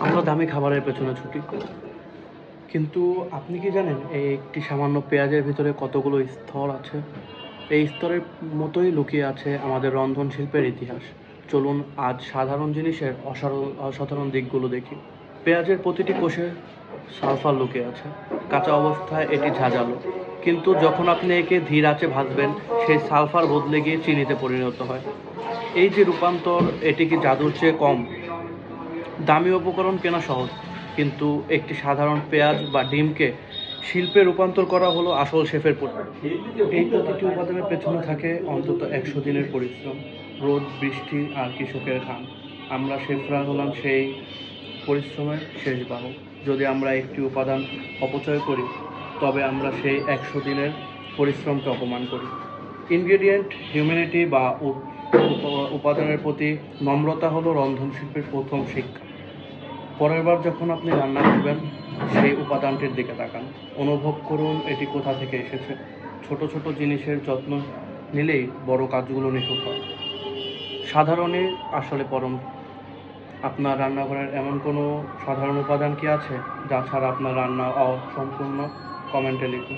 আমরা দামি খাবারের পেছনে ছুটি, কিন্তু আপনি কি জানেন এই একটি সামান্য পেঁয়াজের ভিতরে কতগুলো স্তর আছে? এই স্তরের মতোই লুকিয়ে আছে আমাদের রন্ধন শিল্পের ইতিহাস। চলুন আজ সাধারণ জিনিসের অসাধারণ দিকগুলো দেখি। পেঁয়াজের প্রতিটি কোষে সালফার লুকিয়ে আছে। কাঁচা অবস্থায় এটি ঝাঁঝালো, কিন্তু যখন আপনি একে ধীর আঁচে ভাজবেন, সেই সালফার বদলে গিয়ে চিনিতে পরিণত হয়। এই যে রূপান্তর, এটি কি জাদুর চেয়ে কম? দামি উপকরণ কেনা সহজ, কিন্তু একটি সাধারণ পেঁয়াজ বা ডিমকে শিল্পে রূপান্তর করা হলো আসল শেফের এই প্রতিটি উপাদানের পেছনে থাকে অন্তত 100 দিনের পরিশ্রম, রোদ, বৃষ্টি আর কৃষকের ঘাম। আমরা শেফরা হলাম সেই পরিশ্রমের শেষ বাহক। যদি আমরা একটি উপাদান অপচয় করি, তবে আমরা সেই 100 দিনের পরিশ্রমকে অপমান করি। ইনগ্রেডিয়েন্ট হিউম্যানিটি বা উপাদানের প্রতি নম্রতা হলো রন্ধনশিল্পের প্রথম শিক্ষা। পরের বার যখন আপনি রান্না করবেন, সেই উপাদানটির দিকে তাকান। অনুভব করুন এটি কোথা থেকে এসেছে। ছোট ছোট জিনিসের যত্ন নিলেই বড় কাজগুলো নিখুঁত হয়। সাধারণই আসলে পরম। আপনার রান্নাঘরের এমন কোনো সাধারণ উপাদান কি আছে যা ছাড়া আপনার রান্না অসম্পূর্ণ? কমেন্টে লিখুন।